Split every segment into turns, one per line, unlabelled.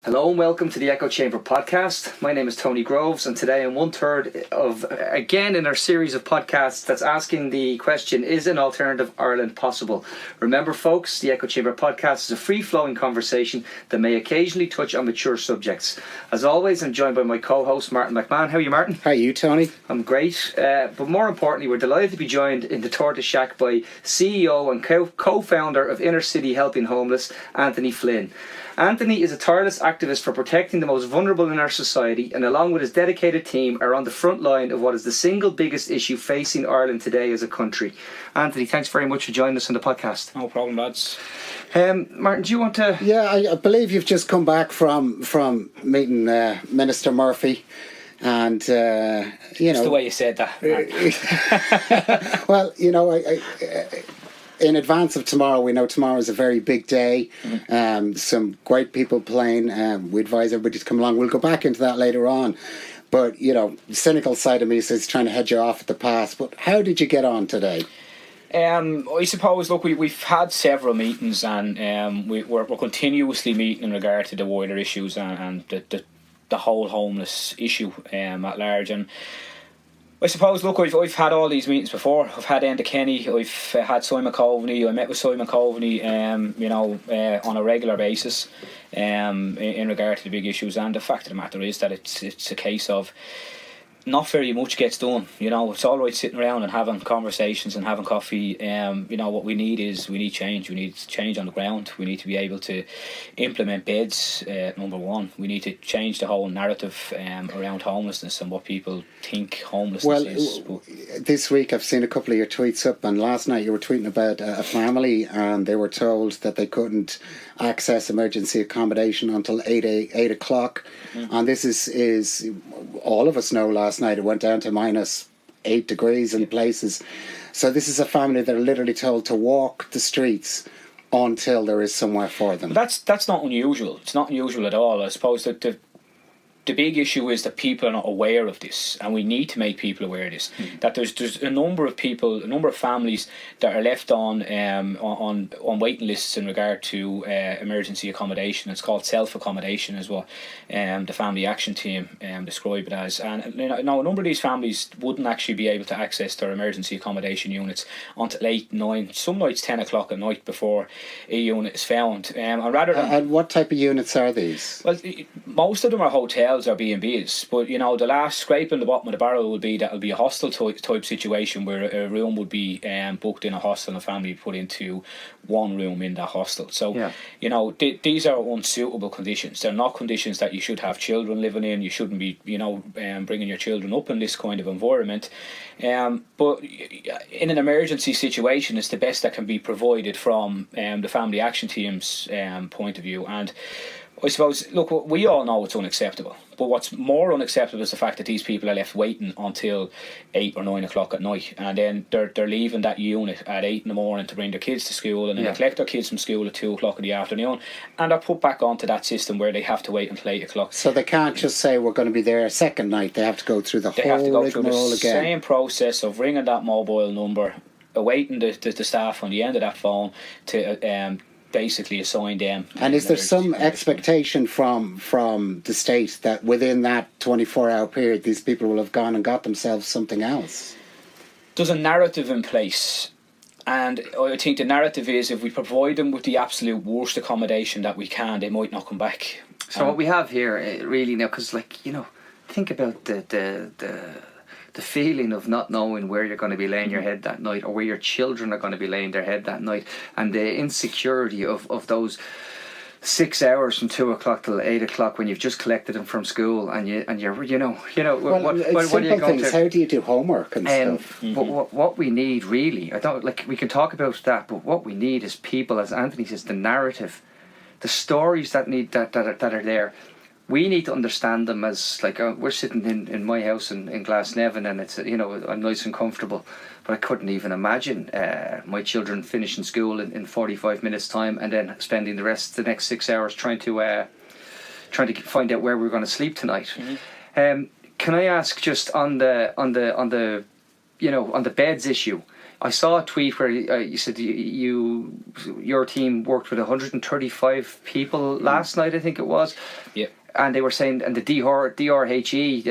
Hello and welcome to the Echo Chamber podcast. My name is Tony Groves, and today I'm one third of, again, in our series of podcasts that's asking the question, is an alternative Ireland possible? Remember folks, the Echo Chamber podcast is a free-flowing conversation that may occasionally touch on mature subjects. As always, I'm joined by my co-host Martin McMahon. How are you, Martin?
How are you, Tony?
I'm great, but more importantly, we're delighted to be joined in the Tortoise Shack by CEO and co-founder of Inner City Helping Homeless, Anthony Flynn. Anthony is a tireless activist for protecting the most vulnerable in our society, and along with his dedicated team are on the front line of what is the single biggest issue facing Ireland today as a country. Anthony, thanks very much for joining us on the podcast.
No problem, lads.
Martin, do you want to...
Yeah, I believe you've just come back from meeting Minister Murphy, and
It's the way you said that.
Well, I in advance of tomorrow, we know tomorrow is a very big day. Some great people playing. We advise everybody to come along. We'll go back into that later on. But, the cynical side of me says trying to head you off at the pass. But how did you get on today?
I suppose, look, we've had several meetings, and we're continuously meeting in regard to the wider issues and the whole homeless issue at large. And I suppose, look, I've had all these meetings before. I've had Enda Kenny, I've had Simon Coveney, I met with Simon Coveney, on a regular basis in regard to the big issues. And the fact of the matter is that it's a case of not very much gets done. It's all right sitting around and having conversations and having coffee. What we need change. We need change on the ground. We need to be able to implement beds, number one. We need to change the whole narrative around homelessness and what people think homelessness is.
This week I've seen a couple of your tweets up, and last night you were tweeting about a family, and they were told that they couldn't access emergency accommodation until 8 o'clock. And this is all of us know last night it went down to -8 degrees in places. So this is a family that are literally told to walk the streets until there is somewhere for them.
That's not unusual. It's not unusual at all. I suppose that the big issue is that people are not aware of this, and we need to make people aware of this. That there's a number of people, a number of families that are left on waiting lists in regard to emergency accommodation. It's called self-accommodation, is what the Family Action Team describe it as. And a number of these families wouldn't actually be able to access their emergency accommodation units until 8, 9, some nights 10 o'clock at night before a unit is found. And rather than
and what type of units are these?
Well, most of them are hotels or B&Bs, but the last scrape in the bottom of the barrel would be that it'll be a hostel type situation where a room would be booked in a hostel and a family put into one room in that hostel. So these are unsuitable conditions. They're not conditions that you should have children living in. You shouldn't be bringing your children up in this kind of environment. But in an emergency situation, it's the best that can be provided from the Family Action Team's point of view. And I suppose, look, we all know it's unacceptable, but what's more unacceptable is the fact that these people are left waiting until 8 or 9 o'clock at night, and then they're leaving that unit at 8 in the morning to bring their kids to school, and then they collect their kids from school at 2 o'clock in the afternoon, and they're put back onto that system where they have to wait until 8 o'clock.
So they can't just say we're going to be there a second night. They have to go through the whole rigmarole again.
Same process of ringing that mobile number, awaiting the staff on the end of that phone to basically assign them.
And is there some expectation from the state that within that 24-hour period these people will have gone and got themselves something else?
There's a narrative in place, and I think the narrative is if we provide them with the absolute worst accommodation that we can, they might not come back.
So what we have here really now, because think about the feeling of not knowing where you're going to be laying your head that night, or where your children are going to be laying their head that night, and the insecurity of those 6 hours from 2 o'clock till 8 o'clock when you've just collected them from school, and you're what are you going
things,
to?
how do you do homework and stuff?
But what we need really, we can talk about that, but what we need is people, as Anthony says, the narrative, the stories that are there. We need to understand them as we're sitting in my house in Glasnevin, and it's I'm nice and comfortable, but I couldn't even imagine my children finishing school in 45 minutes time and then spending the next 6 hours trying to find out where we're going to sleep tonight. Can I ask just on the beds issue? I saw a tweet where you said your team worked with 135 people last night, I think it was.
Yeah.
And they were saying, and the DRHE,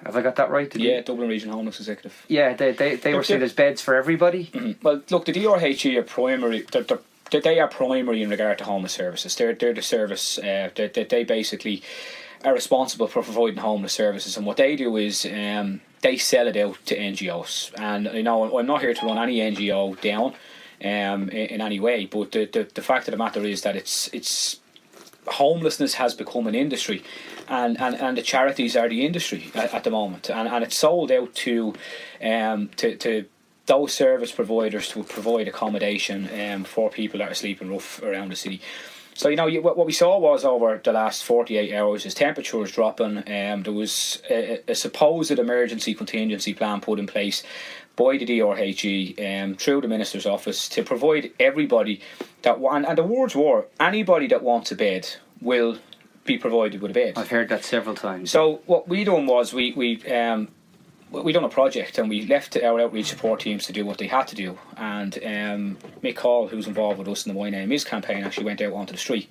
have I got that right?
Dublin Region Homeless Executive.
Yeah, they were saying there's beds for everybody.
Mm-hmm. Well, look, the DRHE are primary. They are primary in regard to homeless services. They're the service. They basically are responsible for providing homeless services, and what they do is they sell it out to NGOs. And I'm not here to run any NGO down in any way, but the fact of the matter is that it's homelessness has become an industry, and the charities are the industry at the moment, and it's sold out to those service providers to provide accommodation for people that are sleeping rough around the city. So what we saw was over the last 48 hours is temperatures dropping. There was a supposed emergency contingency plan put in place by the DRHE through the Minister's office to provide everybody that and the words were anybody that wants a bed will be provided with a bed.
I've heard that several times.
So what we done was we done a project, and we left our outreach support teams to do what they had to do, and Mick Hall, who's involved with us in the My Name Is campaign, actually went out onto the street.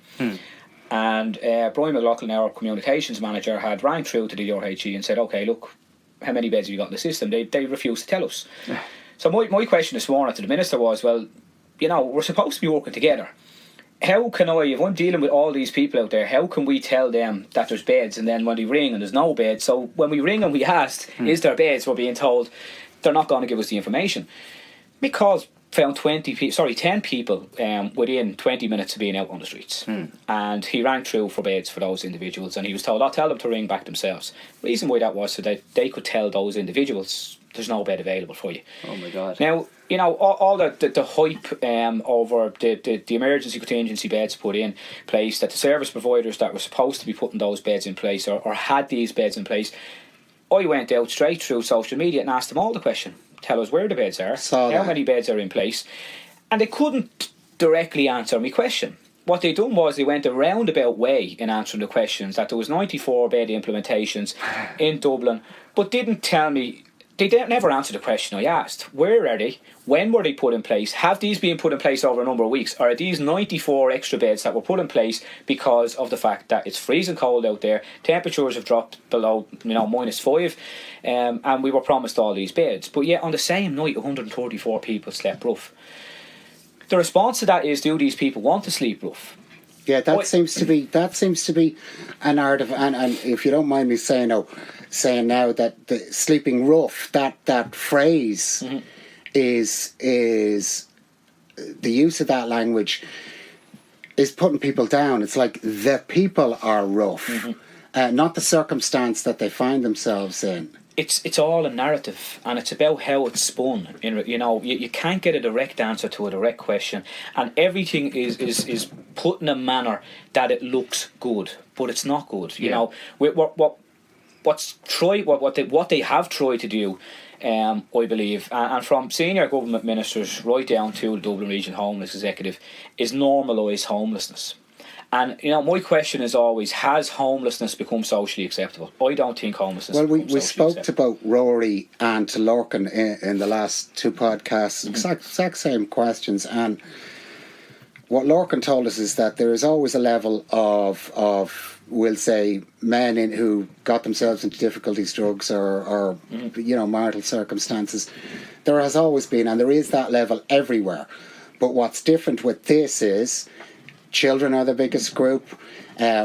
And Brian McLaughlin, our communications manager, had rang through to the DRHE and said, okay, look, how many beds have you got in the system? They refused to tell us. So my question this morning to the Minister was, well, we're supposed to be working together. How can if I'm dealing with all these people out there, how can we tell them that there's beds, and then when they ring and there's no beds? So when we ring and we asked, is there beds, we're being told they're not going to give us the information. Because found 10 people within 20 minutes of being out on the streets. And he rang through for beds for those individuals, and he was told, I'll tell them to ring back themselves. The reason why that was so that they could tell those individuals there's no bed available for you.
Oh my God.
Now, all the hype over the emergency contingency beds put in place, that the service providers that were supposed to be putting those beds in place or had these beds in place, I went out straight through social media and asked them all the question. Tell us where the beds are, how many beds are in place. And they couldn't directly answer my question. What they done was they went a roundabout way in answering the questions, that there was 94 bed implementations in Dublin, but didn't tell me. They never answered the question I asked. Where are they? When were they put in place? Have these been put in place over a number of weeks? Or are these 94 extra beds that were put in place because of the fact that it's freezing cold out there, temperatures have dropped below -5, and we were promised all these beds? But yet on the same night 134 people slept rough. The response to that is, do these people want to sleep rough?
Yeah, that seems to be a narrative, and if you don't mind me saying now that the sleeping rough, that phrase is the use of that language is putting people down. It's like the people are rough, not the circumstance that they find themselves in.
It's all a narrative, and it's about how it's spun. You can't get a direct answer to a direct question, and everything is put in a manner that it looks good, but it's not good. What they have tried to do, I believe, and from senior government ministers right down to the Dublin Region Homeless Executive, is normalise homelessness. And my question is always: has homelessness become socially acceptable? I don't think homelessness.
Well, we spoke to both Rory and to Lorcan in the last two podcasts, exact same questions, and what Lorcan told us is that there is always a level of we'll say men who got themselves into difficulties, drugs or marital circumstances. There has always been, and there is that level everywhere. But what's different with this is children are the biggest group,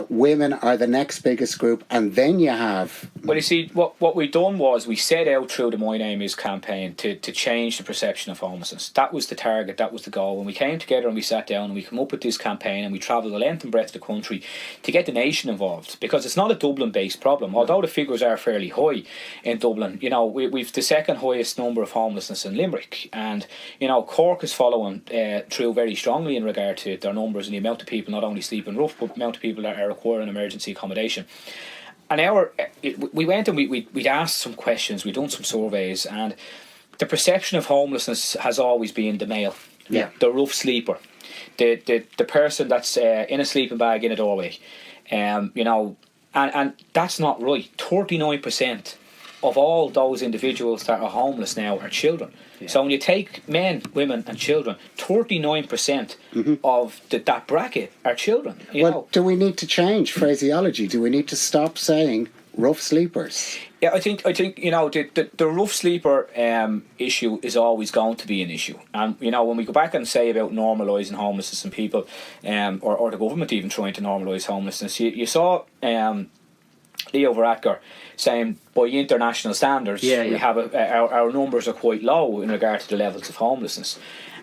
women are the next biggest group, and then you have...
Well, you see, what we done was we set out through the My Name Is campaign to change the perception of homelessness. That was the target, that was the goal. When we came together and we sat down and we came up with this campaign, and we travelled the length and breadth of the country to get the nation involved, because it's not a Dublin-based problem. Although the figures are fairly high in Dublin, we've the second highest number of homelessness in Limerick, and Cork is following through very strongly in regard to their numbers and the amount of people not only sleeping rough, but the amount of people that are requiring emergency accommodation. And we went and we'd asked some questions, we'd done some surveys, and the perception of homelessness has always been the male, the rough sleeper, the person that's in a sleeping bag in a doorway, and that's not right. 39% of all those individuals that are homeless now are children.
Yeah.
So when you take men, women and children, 39% of that bracket are children. You know.
Do we need to change phraseology? Do we need to stop saying rough sleepers?
Yeah, I think you know the rough sleeper issue is always going to be an issue, and you know when we go back and say about normalising homelessness and people, or the government even trying to normalise homelessness, you saw Leo Varadkar saying by international standards we have our numbers are quite low in regard to the levels of homelessness.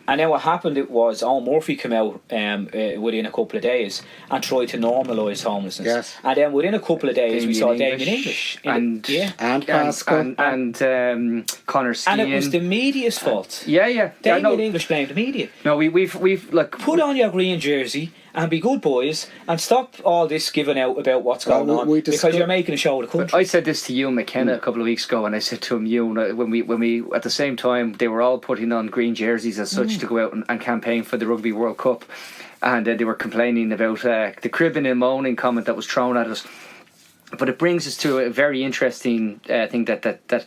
And then what happened, it was Owen Murphy came out within a couple of days and tried to normalise homelessness.
Yes.
And then within a couple of days we saw Damien English.
And Pascal.
And Connor Steen.
And it was the media's fault.
Damien
English blamed the media.
No, we've like...
Put on your green jersey and be good boys and stop all this giving out about what's going on because you're making a show of the country.
I said this to Ewan McKenna a couple of weeks ago, and I said to him, Ewan, when we at the same time they were all putting on green jerseys as such to go out and campaign for the Rugby World Cup, and they were complaining about the cribbing and moaning comment that was thrown at us. But it brings us to a very interesting thing that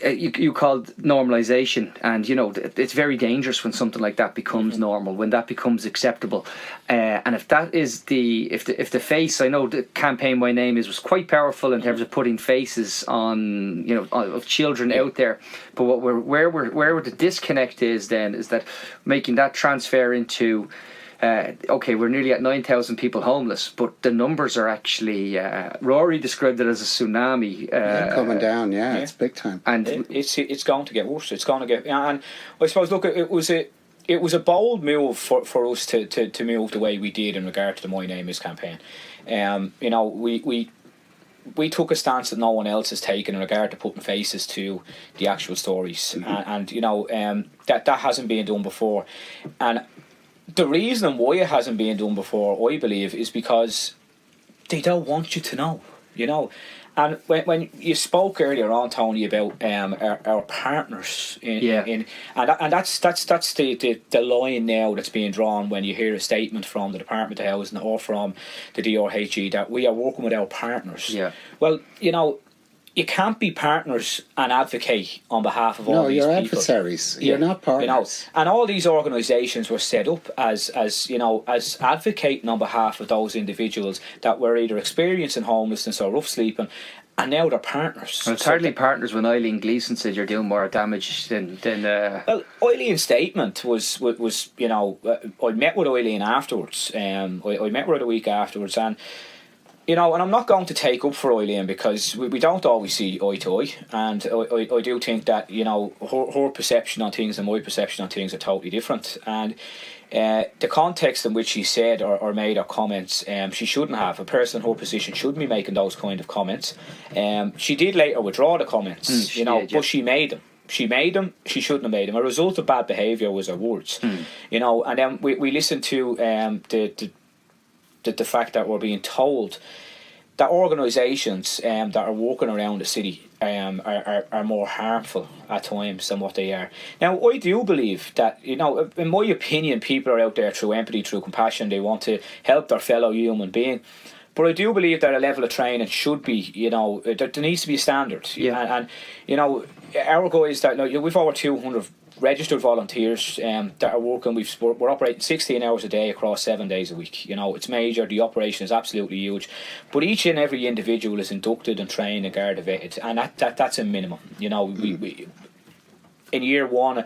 you called normalisation, and you know it's very dangerous when something like that becomes normal, when that becomes acceptable, and if that is if the face, I know the campaign My Name Is was quite powerful in terms of putting faces on, you know, of children out there, but where the disconnect is then is that making that transfer into okay, we're nearly at 9,000 people homeless, but the numbers are actually Rory described it as a tsunami
coming down. It's big time,
and it's going to get worse. It's going to get, and I suppose look, it was a bold move for us to move the way we did in regard to the My Name Is campaign. You know, we took a stance that no one else has taken in regard to putting faces to the actual stories, and you know that hasn't been done before, and the reason why it hasn't been done before, I believe, is because they don't want you to know, you know. And when you spoke earlier on, Tony, about our partners, and that's the line now that's being drawn when you hear a statement from the Department of Housing or from the DRHE that we are working with our partners. Yeah. Well, you know, you can't be partners and advocate on behalf of all these people. No,
you're adversaries. You're not partners.
You know, and all these organisations were set up as you know, as advocating on behalf of those individuals that were either experiencing homelessness or rough sleeping, and now they're partners.
Well, it's hardly partners when Eileen Gleeson said you're doing more damage than
Well, Eileen's statement was you know, I met with Eileen afterwards. I met with her the week afterwards, and you know, and I'm not going to take up for Eileen because we don't always see eye to eye, and I do think that, you know, her perception on things and my perception on things are totally different, and the context in which she said or made her comments, she shouldn't have. A person in her position shouldn't be making those kind of comments. She did later withdraw the comments, you know, but she made them. She made them. She shouldn't have made them. A result of bad behaviour was her words, you know. And then we listened to the fact that we're being told that organisations that are working around the city are more harmful at times than what they are. Now, I do believe that, you know, in my opinion, people are out there through empathy, through compassion. They want to help their fellow human being. But I do believe that a level of training should be, you know, there needs to be a standard. Yeah. And you know, our guys that, you know, we've over 200 registered volunteers that are working. We're operating 16 hours a day across 7 days a week. You know, it's major. The operation is absolutely huge, but each and every individual is inducted and trained and guard vetted, and that's a minimum. You know, we in year one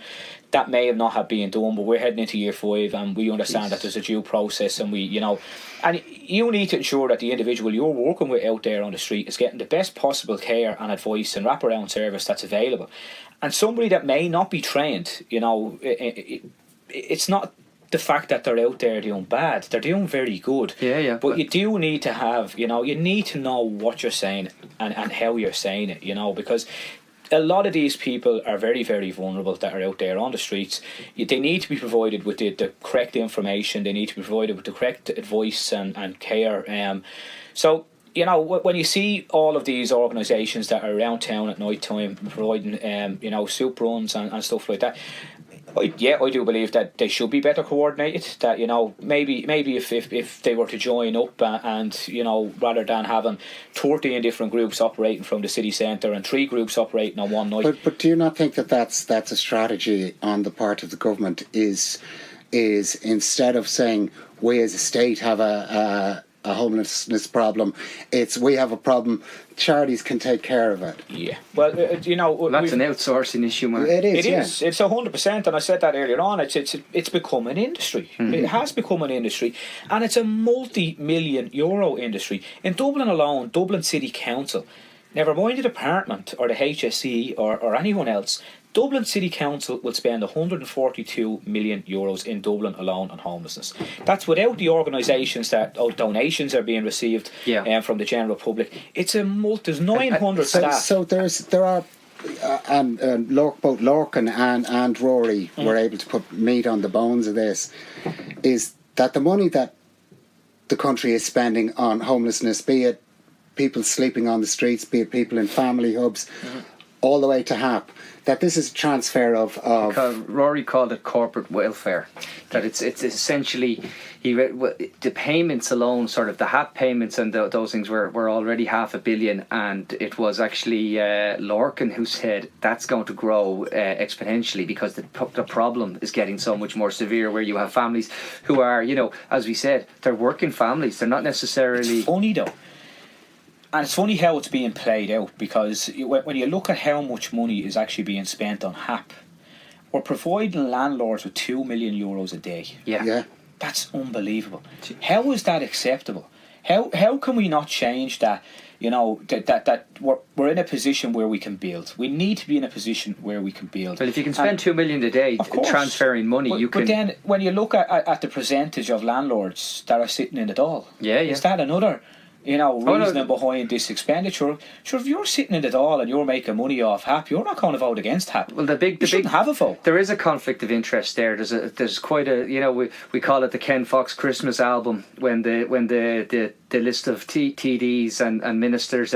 that may have not have been done, but we're heading into year 5 and we understand that there's a due process, and we, you know, and you need to ensure that the individual you're working with out there on the street is getting the best possible care and advice and wraparound service that's available. And somebody that may not be trained, you know, it's not the fact that they're out there doing bad. They're doing very good. But you do need to have, you know, you need to know what you're saying and how you're saying it, you know, because a lot of these people are very, very vulnerable that are out there on the streets. They need to be provided with the correct information. They need to be provided with the correct advice and care. So, you know, when you see all of these organisations that are around town at night time providing, you know, soup runs and stuff like that, I do believe that they should be better coordinated. That maybe if they were to join up and rather than having 13 different groups operating from the city centre and 3 groups operating on one night.
But do you not think that that's a strategy on the part of the government? Is instead of saying we as a state have a homelessness problem, it's we have a problem, charities can take care of it.
Yeah, well,
that's an outsourcing issue, man.
It is.
It's 100%, and I said that earlier on. It's become an industry. It has become an industry, and it's a multi-million euro industry. In Dublin alone, Dublin City Council, never mind the department or the HSE or anyone else, Dublin City Council will spend 142 million euros in Dublin alone on homelessness. That's without the organisations that donations are being received from the general public. It's there's 900 staff.
So there are and both Lorcan and Rory were able to put meat on the bones of this. Is that the money that the country is spending on homelessness, be it people sleeping on the streets, be it people in family hubs, all the way to HAP, that this is a transfer of
Rory called it corporate welfare. That it's essentially the payments alone, sort of the HAP payments and those things were already $500 million, and it was actually Lorcan who said that's going to grow exponentially because the problem is getting so much more severe, where you have families who are, as we said, they're working families. They're not necessarily.
It's funny though. And it's funny how it's being played out, because when you look at how much money is actually being spent on HAP, we're providing landlords with €2 million a day.
Yeah.
That's unbelievable. How is that acceptable? How can we not change that? That we're in a position where we can build. We need to be in a position where we can build.
Well, if you can spend $2 million a day transferring money, you can.
But then when you look at the percentage of landlords that are sitting in the Dáil, is that another reasoning behind this expenditure? Sure, if you're sitting in the Dáil and you're making money off HAP, you're not going to vote against HAP.
Well, you shouldn't
have a vote.
There is a conflict of interest there. There's quite a we call it the Ken Fox Christmas album, when the list of TDs and ministers'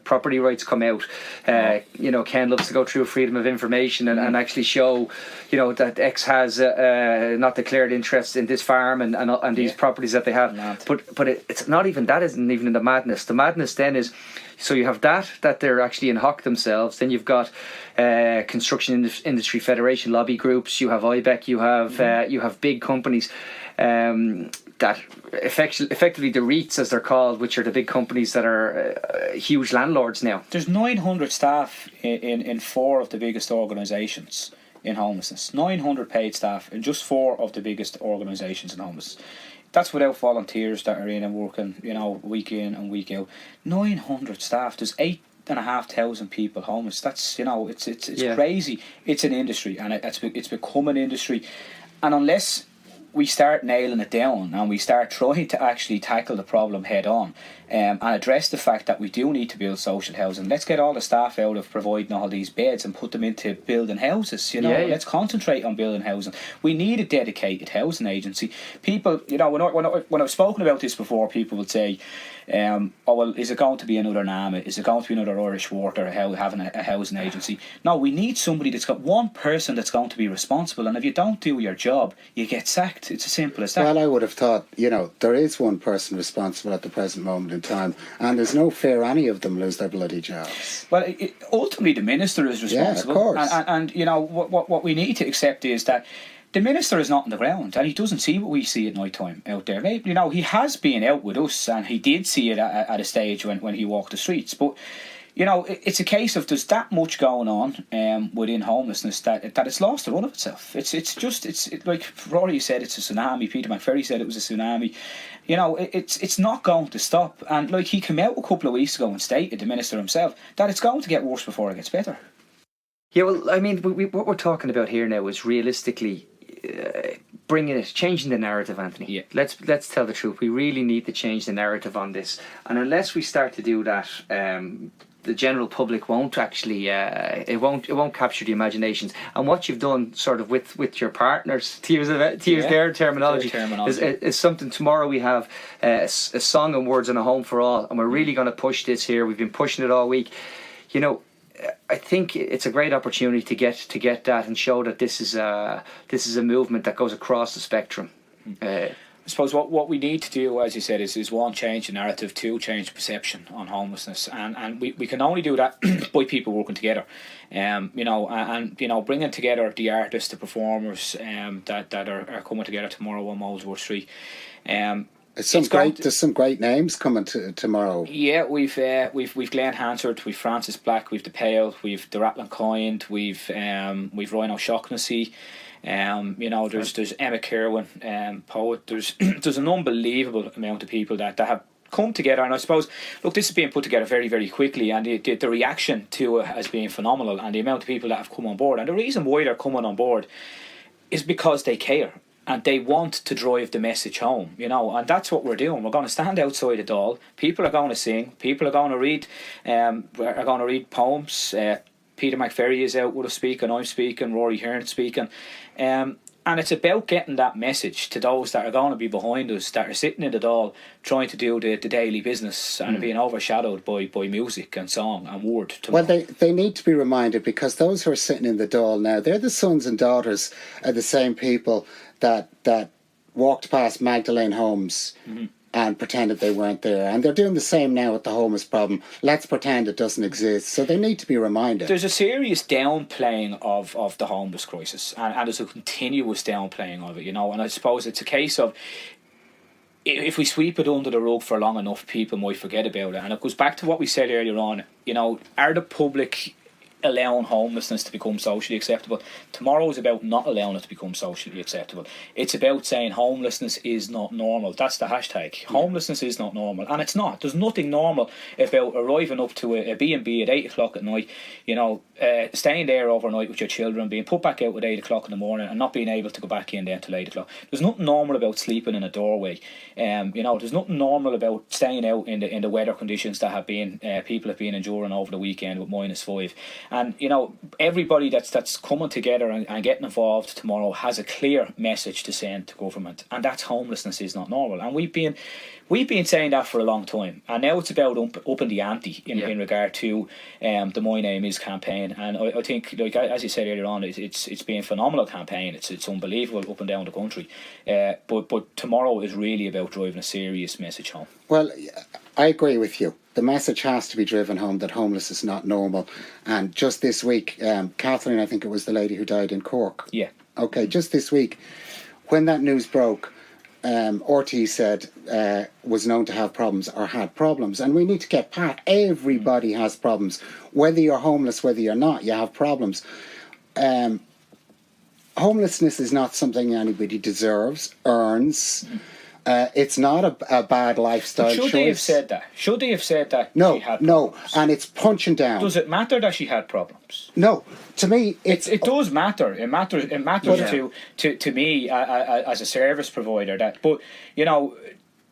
property rights come out. Ken loves to go through freedom of information and actually show, that X has not declared interest in this farm and these properties that they have.
Mad.
But it's not even that. Isn't even the madness. The madness then is, so you have that they're actually in hock themselves. Then you've got Construction Industry Federation lobby groups. You have IBEC. You have big companies. That effectively the REITs, as they're called, which are the big companies that are huge landlords now.
There's 900 staff in 4 of the biggest organisations in homelessness. 900 paid staff in just 4 of the biggest organisations in homelessness. That's without volunteers that are in and working, week in and week out. 900 staff. There's 8,500 people homeless. That's it's crazy. It's an industry, and it's become an industry, and unless we start nailing it down and we start trying to actually tackle the problem head on and address the fact that we do need to build social housing. Let's get all the staff out of providing all these beds and put them into building houses. Let's concentrate on building housing. We need a dedicated housing agency. People, when I've spoken about this before, people would say, is it going to be another NAMA? Is it going to be another Irish Water having a housing agency? No, we need somebody that's got one person that's going to be responsible, and if you don't do your job, you get sacked. It's as simple as that.
Well, I would have thought, there is one person responsible at the present moment in time, and there's no fear any of them lose their bloody jobs.
Well, ultimately the minister is responsible.
Yeah, of course.
And what we need to accept is that the minister is not on the ground, and he doesn't see what we see at night time out there. He has been out with us, and he did see it at a stage when he walked the streets. But it's a case of there's that much going on within homelessness that it's lost the run of itself. It's like Rory said, it's a tsunami. Peter McFerry said it was a tsunami. It's not going to stop. And he came out a couple of weeks ago and stated, the minister himself, that it's going to get worse before it gets better.
Yeah, well, I mean, what we're talking about here now is realistically changing the narrative, Anthony.
Yeah.
Let's tell the truth. We really need to change the narrative on this, and unless we start to do that, the general public won't actually it won't capture the imaginations. And what you've done sort of with your partners, to use their terminology, is something. Tomorrow we have a song and words and a home for all, and we're really going to push this here. We've been pushing it all week. I think it's a great opportunity to get that and show that this is a movement that goes across the spectrum.
I suppose what we need to do, as you said, is one, change the narrative, two, change perception on homelessness, and we can only do that by people working together, and bringing together the artists, the performers, that are coming together tomorrow on Molesworth Street.
There's some great names coming tomorrow.
Yeah, we've Glenn Hansard, we've Francis Black, we've the Pale, we've the Rattling Kind, we've Ryan O'Shaughnessy. There's Emma Kerwin, poet. There's an unbelievable amount of people that have come together, and I suppose, look, this is being put together very, very quickly, and the reaction to it has been phenomenal, and the amount of people that have come on board, and the reason why they're coming on board is because they care. And they want to drive the message home, and that's what we're doing. We're going to stand outside the Dáil. People are going to sing. People are going to read poems. Peter McFerry is out with us speaking. I'm speaking. Rory Hearn's speaking. And it's about getting that message to those that are going to be behind us, that are sitting in the Dáil trying to do the daily business and being overshadowed by music and song and word.
Well, they need to be reminded, because those who are sitting in the Dáil now, they're the sons and daughters of the same people that walked past Magdalene homes and pretended they weren't there. And they're doing the same now with the homeless problem. Let's pretend it doesn't exist. So they need to be reminded.
There's a serious downplaying of the homeless crisis, and there's a continuous downplaying of it, and I suppose it's a case of, if we sweep it under the rug for long enough, people might forget about it. And it goes back to what we said earlier on, are the public allowing homelessness to become socially acceptable? Tomorrow is about not allowing it to become socially acceptable. It's about saying homelessness is not normal. That's the hashtag. Homelessness is not normal, and it's not. There's nothing normal about arriving up to a B&B at 8 o'clock at night, staying there overnight with your children, being put back out at 8 o'clock in the morning and not being able to go back in there until 8 o'clock. There's nothing normal about sleeping in a doorway. There's nothing normal about staying out in the weather conditions that people have been enduring over the weekend with -5. And everybody that's coming together and getting involved tomorrow has a clear message to send to government, and that's homelessness is not normal. And we've been saying that for a long time, and now it's about upping the ante in regard to the My Name Is campaign. And I think, like as you said earlier on, it's been a phenomenal campaign. It's unbelievable up and down the country. But tomorrow is really about driving a serious message home.
Well, I agree with you. The message has to be driven home that homeless is not normal. And just this week, Kathleen, I think it was the lady who died in Cork.
Yeah.
Okay, just this week, when that news broke, RT said was known to have problems or had problems. And we need to get past, everybody has problems. Whether you're homeless, whether you're not, you have problems. Homelessness is not something anybody deserves, earns. It's not a bad lifestyle choice.
Should they have said that? Should they have said that?
No,
she had
no,
problems?
and it's punching down.
Does it matter that she had problems?
No, to me,
it does matter. It matters. It matters to me as a service provider. But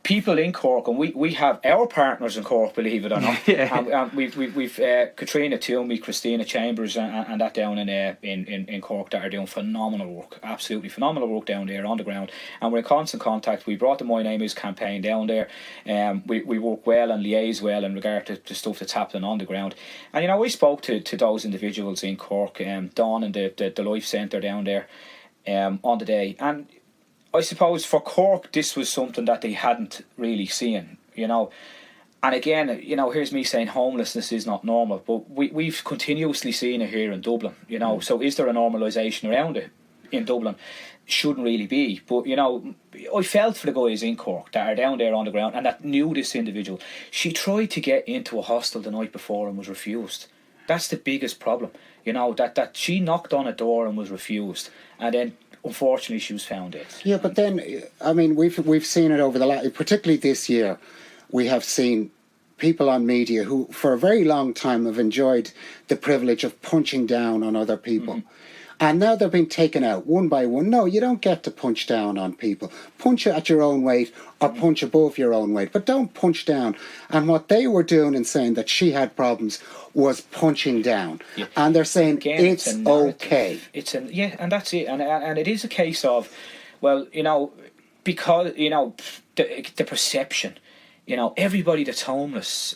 people in Cork, and we have our partners in Cork, believe it or not. And we've Katrina Toomey, Christina Chambers, and that down in Cork that are doing phenomenal work, absolutely phenomenal work down there on the ground. And we're in constant contact. We brought the My Name Is campaign down there. We work well and liaise well in regard to stuff that's happening on the ground. And we spoke to those individuals in Cork, Dawn and the Life Centre down there on the day. And I suppose for Cork, this was something that they hadn't really seen, And again, here's me saying homelessness is not normal, but we've continuously seen it here in Dublin, So is there a normalisation around it in Dublin? Shouldn't really be, but I felt for the guys in Cork that are down there on the ground and that knew this individual. She tried to get into a hostel the night before and was refused. That's the biggest problem, that she knocked on a door and was refused, and then unfortunately she was found dead.
Yeah, but then we've seen it over the last, particularly this year, we have seen people on media who for a very long time have enjoyed the privilege of punching down on other people. And now they're being taken out one by one. No, you don't get to punch down on people. Punch at your own weight or punch above your own weight, but don't punch down. And what they were doing and saying that she had problems was punching down. Yeah. And they're saying again, it's okay.
And that's it. And it is a case of, well, because the perception. Everybody that's homeless,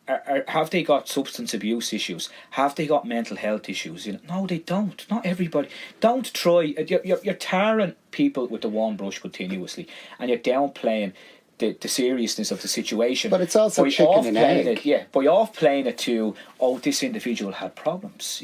have they got substance abuse issues? Have they got mental health issues? No, they don't. Not everybody. Don't try. You're tarring people with the one brush continuously, and you're downplaying the seriousness of the situation.
But it's also chicken and egg.
By off-playing it to, this individual had problems.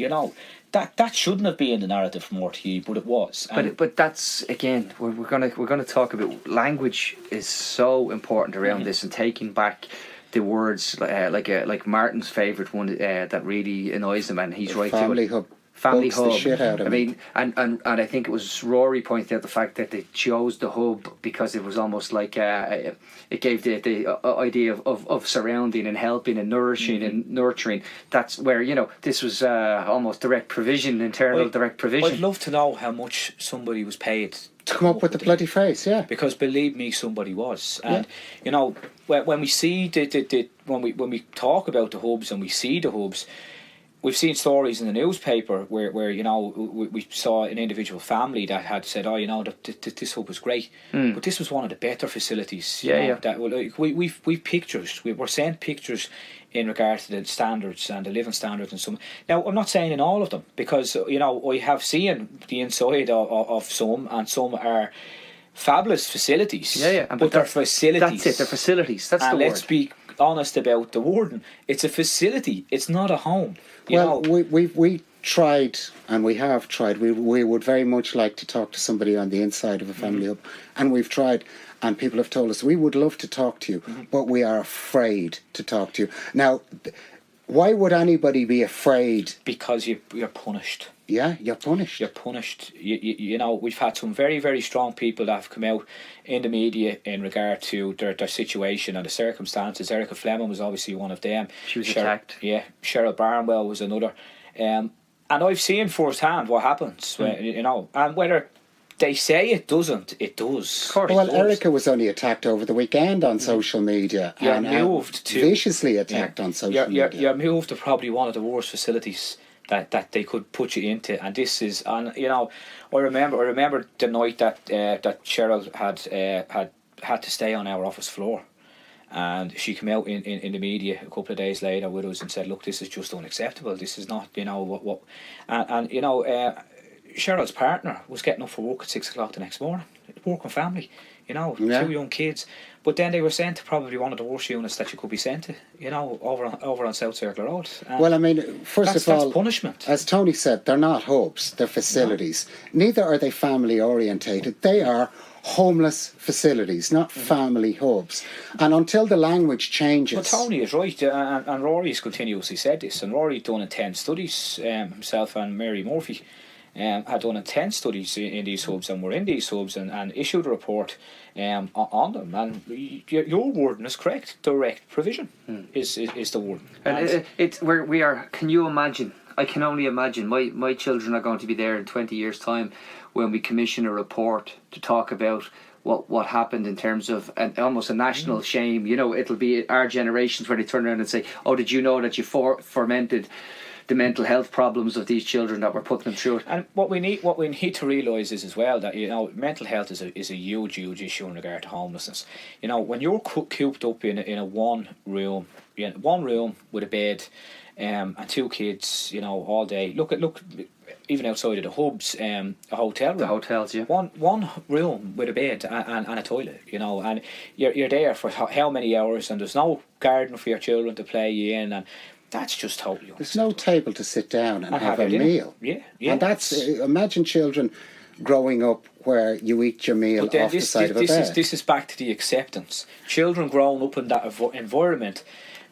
That shouldn't have been the narrative from RTE, but it was.
But that's, again, we're gonna talk about language is so important around this, and taking back the words, like Martin's favourite one that really annoys him, and he's right to it. Family hub.
The shit out of
I mean, and I think it was Rory pointed out the fact that they chose the hub because it was almost like it gave the idea of surrounding and helping and nourishing and nurturing. That's where this was almost direct provision, direct provision.
I'd love to know how much somebody was paid
to come up with the bloody phrase,
because believe me, somebody was. And when we see when we talk about the hubs and we see the hubs, we've seen stories in the newspaper where we saw an individual family that had said, this hub was great, but this was one of the better facilities. That we've pictures. We're sent pictures in regard to the standards and the living standards and some. Now, I'm not saying in all of them, because I have seen the inside of some, and some are fabulous facilities. But they're facilities.
That's it. They're facilities. That's the word.
Let's be honest about the wording. It's a facility. It's not a home.
We tried, and we have tried. We would very much like to talk to somebody on the inside of a family hub, and we've tried. And people have told us, we would love to talk to you, but we are afraid to talk to you. Now, why would anybody be afraid?
Because you're punished.
Yeah, you're punished.
You're punished. We've had some very, very strong people that have come out in the media in regard to their situation and the circumstances. Erica Fleming was obviously one of them.
She was attacked.
Yeah, Cheryl Barnwell was another. And I've seen firsthand what happens, and whether they say it doesn't, it does.
Of course.
Well, Erica was only attacked over the weekend on social media.
You're moved to
viciously attacked on social media.
You're moved to probably one of the worst facilities that they could put you into, and this is, and I remember the night that Cheryl had to stay on our office floor, and she came out in the media a couple of days later with us and said, look, this is just unacceptable. This is not what and Cheryl's partner was getting up for work at 6 o'clock the next morning, working family, 2 young kids. But then they were sent to probably one of the worst units that you could be sent to, over on South Circular Road. And
well, I mean, first of all,
that's punishment.
As Tony said, they're not hubs, they're facilities. No. Neither are they family orientated. They are homeless facilities, not family hubs. And until the language changes...
Well, Tony is right, and Rory's continuously said this, and Rory done intense studies, himself and Mary Murphy, had done intense studies in these hubs, and were in these hubs, and issued a report on them. And your wording is correct. Direct provision is the word.
And we are. Can you imagine? I can only imagine. My children are going to be there in 20 years' time when we commission a report to talk about what happened in terms of almost a national shame. It'll be our generations where they turn around and say, "Oh, did you know that you fomented the mental health problems of these children that were putting them through it?" And
what we need to realise is as well that mental health is a huge issue in regard to homelessness. When you're cooped up in a one room with a bed, and 2 kids, all day. Look even outside of the hubs, a hotel room.
The hotels, yeah.
One room with a bed and a toilet, and you're there for how many hours, and there's no garden for your children to play in, and that's just totally.
There's no table to sit down and have a meal.
Yeah.
And that's imagine children growing up where you eat your meal off the side of a bed.
This is back to the acceptance. Children growing up in that environment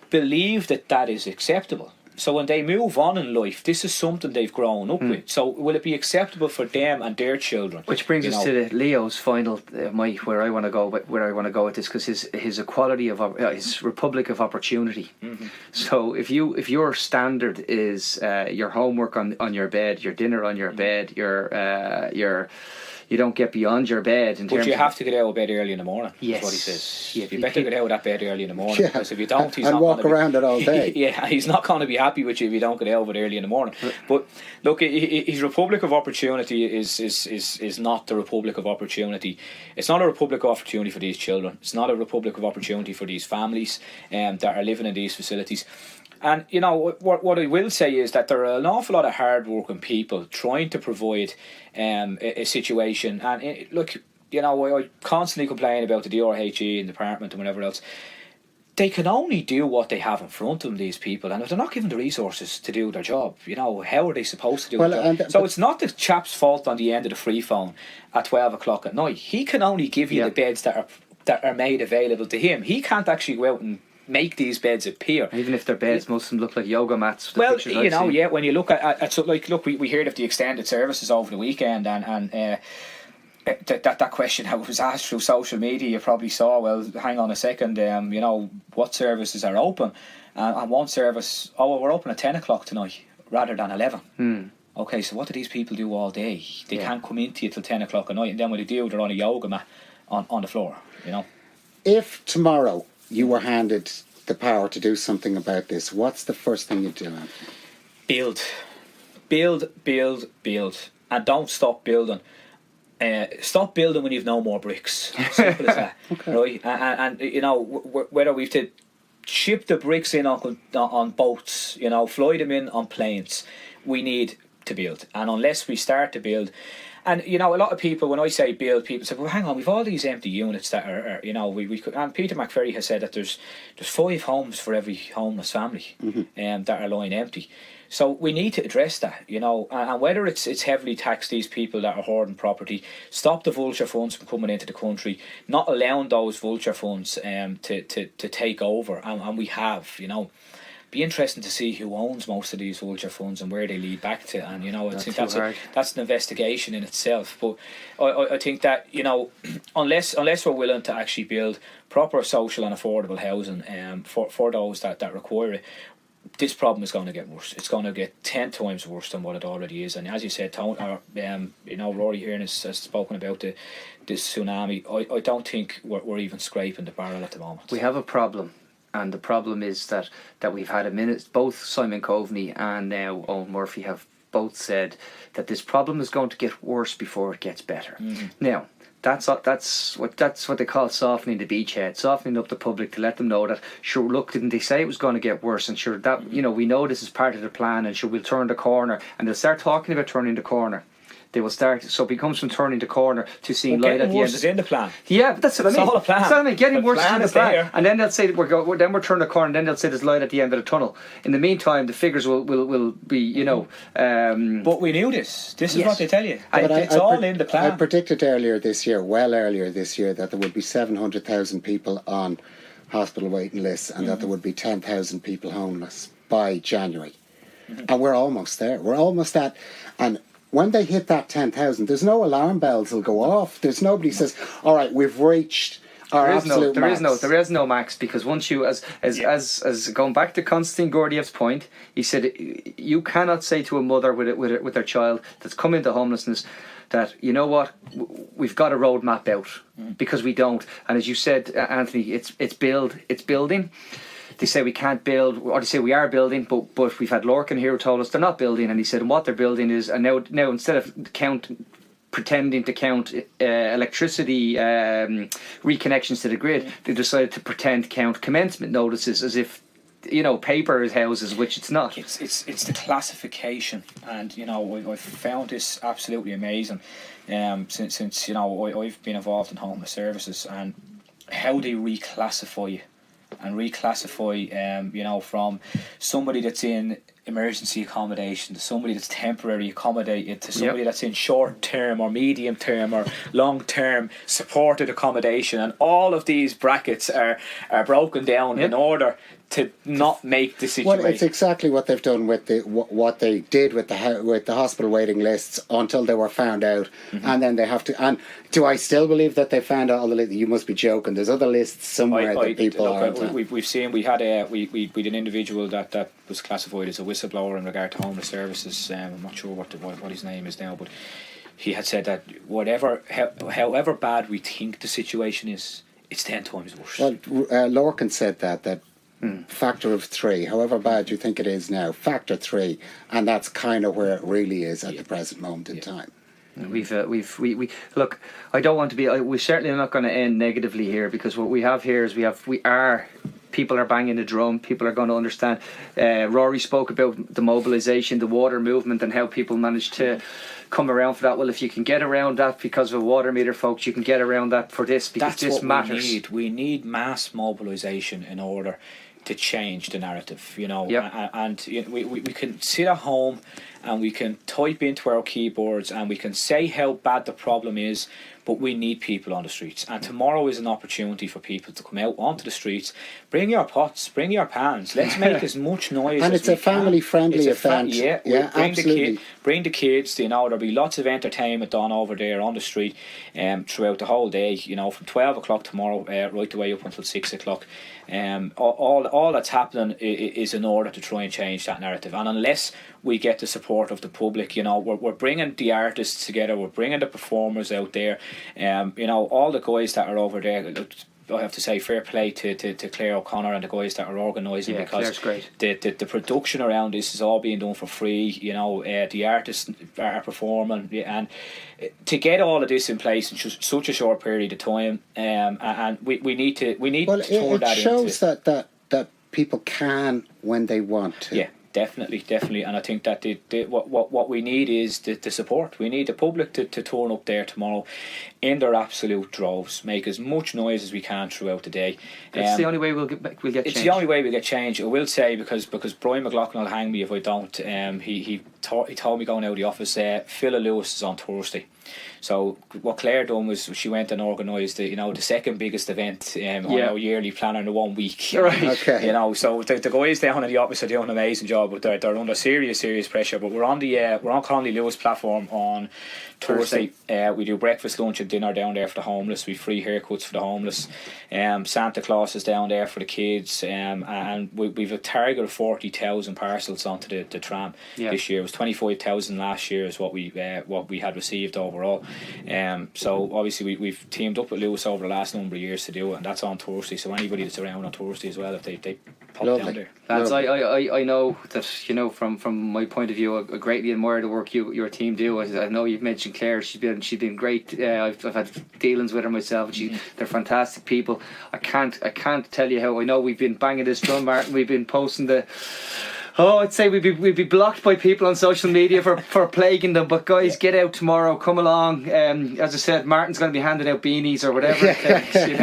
believe that is acceptable. So when they move on in life, this is something they've grown up with. So will it be acceptable for them and their children?
Which brings us to Leo's final, where I want to go with this, because his equality of his republic of opportunity. Mm-hmm. So if your standard is your homework on your bed, your dinner on your bed, your you don't get beyond your bed.
But you have to get out of bed early in the morning.
Yes.
That's what he says. You better get out of that bed early in the morning, because if you don't, he's
and
not
walk
gonna
around it all day.
Yeah, he's not going to be happy with you if you don't get out of it early in the morning. But look, his Republic of Opportunity is not the Republic of Opportunity. It's not a Republic of Opportunity for these children. It's not a Republic of Opportunity for these families that are living in these facilities. And you know what I will say is that there are an awful lot of hard-working people trying to provide a situation. And look, you know, I constantly complain about the DRHE and the department and whatever else. They can only do what they have in front of them, these people, and if they're not given the resources to do their job, you know, how are they supposed to do their job? So it's not the chap's fault on the end of the free phone at 12 o'clock at night. He can only give you the beds that are made available to him. He can't actually go out and make these beds appear.
Even if they're beds, most of them look like yoga mats.
Well, you know, yeah, when you look at so like, look, we heard of the extended services over the weekend, and that question that was asked through social media, you probably saw, well, hang on a second, you know, what services are open? And one service, we're open at 10 o'clock tonight rather than 11. Okay, so what do these people do all day? They can't come into you till 10 o'clock at night, and then when they do, they're on a yoga mat on the floor, you know. If
tomorrow you were handed the power to do something about this, what's the first thing you'd do?
Build, and don't stop building. Stop building when you've no more bricks. Simple as that. Okay. Right? And you know, whether we've to ship the bricks in on boats, you know, fly them in on planes, we need to build. And unless we start to build, and you know, a lot of people, when I say build, people say, well, hang on, we've all these empty units that are you know, we could, and Peter McFerry has said that there's 5 homes for every homeless family that are lying empty. So we need to address that, you know, and whether it's heavily tax these people that are hoarding property, stop the vulture funds from coming into the country, not allowing those vulture funds to take over, and we have, you know. Be interesting to see who owns most of these vulture funds and where they lead back to, and you know, I think that's an investigation in itself. But I think that, you know, unless we're willing to actually build proper social and affordable housing for those that require it, this problem is going to get worse. It's going to get 10 times worse than what it already is. And as you said, you know, Rory here has spoken about this tsunami. I don't think we're even scraping the barrel at the moment.
We have a problem. And the problem is that we've had both Simon Coveney and now Owen Murphy have both said that this problem is going to get worse before it gets better. Now, that's what they call softening the beachhead, softening up the public to let them know that, sure, look, didn't they say it was going to get worse? And sure, that, you know, we know this is part of the plan, and sure, we'll turn the corner. And they'll start talking about turning the corner. They will start, so it becomes from turning the corner to seeing light at the end.
Is in the plan.
Yeah, but that's what I mean.
It's all a plan.
That's what I mean. Getting worse is in the plan.
There.
And then they'll say we're turning the corner, and then they'll say there's light at the end of the tunnel. In the meantime, the figures will be, you know.
But we knew this. This is what they tell you. It's all in the plan.
I predicted earlier this year, that there would be 700,000 people on hospital waiting lists, and that there would be 10,000 people homeless by January. And we're almost there. We're almost that. And when they hit that 10,000, there's no alarm bells will go off. There's nobody says, all right, we've reached our absolute max.
There is no max, because once you, as going back to Konstantin Gurdjieff's point, he said you cannot say to a mother with their child that's come into homelessness that, you know what, we've got a roadmap out, because we don't. And as you said, Anthony, it's building. They say we can't build, or they say we are building, but we've had Lorcan here who told us they're not building, and he said, and what they're building is, and now instead of pretending to count electricity reconnections to the grid, they decided to pretend to count commencement notices as if, you know, paper is houses, which it's not.
It's the classification, and you know, I've found this absolutely amazing since you know, I've been involved in homeless services, and how they reclassify you. And reclassify, you know, from somebody that's in emergency accommodation to somebody that's temporary accommodated to somebody that's in short term or medium term or long term supported accommodation, and all of these brackets are broken down in order to not make the situation.
Well, it's exactly what they've done with what they did with the hospital waiting lists until they were found out, and then they have to. And do I still believe that they found out all the lists? You must be joking. There's other lists somewhere that people are.
We've seen. We had we an individual that was classified as a whistleblower in regard to homeless services. I'm not sure what his name is now, but he had said that however bad we think the situation is, it's 10 times worse.
Well, Lorcan said that factor of 3, however bad you think it is now, factor 3, and that's kind of where it really is at the present moment in time.
We look. I don't want to be. We certainly are not going to end negatively here, because what we have here is people are banging the drum. People are going to understand. Rory spoke about the mobilisation, the water movement, and how people managed to come around for that. Well, if you can get around that because of a water meter, folks, you can get around that for this, because
That's
this
what
matters.
We need mass mobilisation in order to change the narrative, you know.
Yep.
And you know, we can sit at home and we can type into our keyboards and we can say how bad the problem is, but we need people on the streets. And tomorrow is an opportunity for people to come out onto the streets. Bring your pots, bring your pans. Let's make as much noise
and
as
it's a family-friendly event.
Absolutely. Bring the kids. You know, there'll be lots of entertainment on over there on the street throughout the whole day. You know, from 12 o'clock tomorrow right the way up until 6 o'clock. All that's happening is in order to try and change that narrative. And unless we get the support of the public, you know, we're bringing the artists together, we're bringing the performers out there, you know, all the guys that are over there. I have to say fair play to Claire O'Connor and the guys that are organising, because
great.
The production around this is all being done for free. You know, the artists are performing, and to get all of this in place in such a short period of time, and we need to turn that into.
Well, it shows that people can when they want to.
Yeah. Definitely, and I think that what we need is the support. We need the public to turn up there tomorrow in their absolute droves, make as much noise as we can throughout the day.
It's the only way we'll get change.
It's the only way we'll get change. I will say, because Brian McLaughlin will hang me if I don't. He told me going out of the office. Phil Lewis is on Thursday. So what Claire done was she went and organised the second biggest event on our yearly planner in the 1 week.
Right.
Okay.
You know, so the guys down in the office are doing an amazing job, but they're under serious pressure. But we're on Connolly Lewis platform on Thursday. We do breakfast, lunch and dinner down there for the homeless. We free haircuts for the homeless. Santa Claus is down there for the kids. And we've a target of 40,000 parcels onto the tram this year. It was 25,000 last year is what we had received overall. So obviously we've teamed up with Lewis over the last number of years to do it, and that's on Thursday. So anybody that's around on Thursday as well, if they pop down there.
Lads, I know that, you know, from my point of view, I greatly admire the work your team do. I know you've mentioned Claire; she's been great. I've had dealings with her myself. They're fantastic people. I can't tell you how. I know we've been banging this drum, Martin. We've been posting the. Oh, I'd say we'd be blocked by people on social media for plaguing them. But guys, get out tomorrow. Come along. As I said, Martin's going to be handing out beanies or whatever it takes. You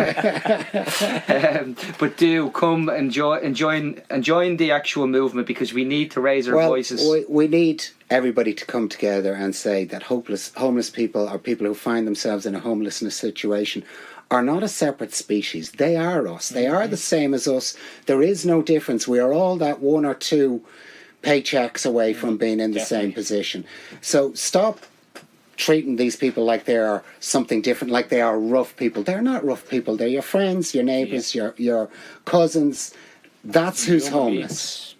know? But do come enjoy the actual movement, because we need to raise our voices.
We need everybody to come together and say that homeless people, or people who find themselves in a homelessness situation, are not a separate species. They are us. They are the same as us. There is no difference. We are all that 1 or 2 paychecks away from being in the same position. So stop treating these people like they are something different, like they are rough people. They're not rough people. They're your friends, your neighbours, your cousins. That's who's homeless.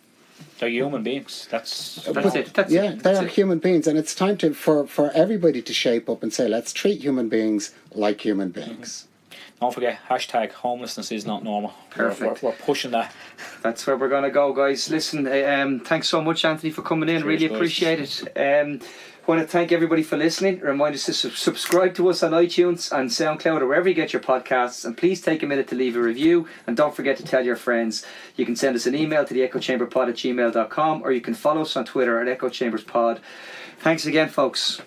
They're human beings. That's
it.
They are human beings, and it's time for everybody to shape up and say, let's treat human beings like human beings.
Don't forget, #homelessness is not normal.
Perfect.
We're pushing that.
That's where we're going to go, guys. Listen, thanks so much, Anthony, for coming in.
Cheers,
really
guys.
appreciate it. Want to thank everybody for listening. Remind us to subscribe to us on iTunes and SoundCloud or wherever you get your podcasts. And please take a minute to leave a review. And don't forget to tell your friends. You can send us an email to theechochamberpod@gmail.com, or you can follow us on Twitter @echochamberspod. Thanks again, folks.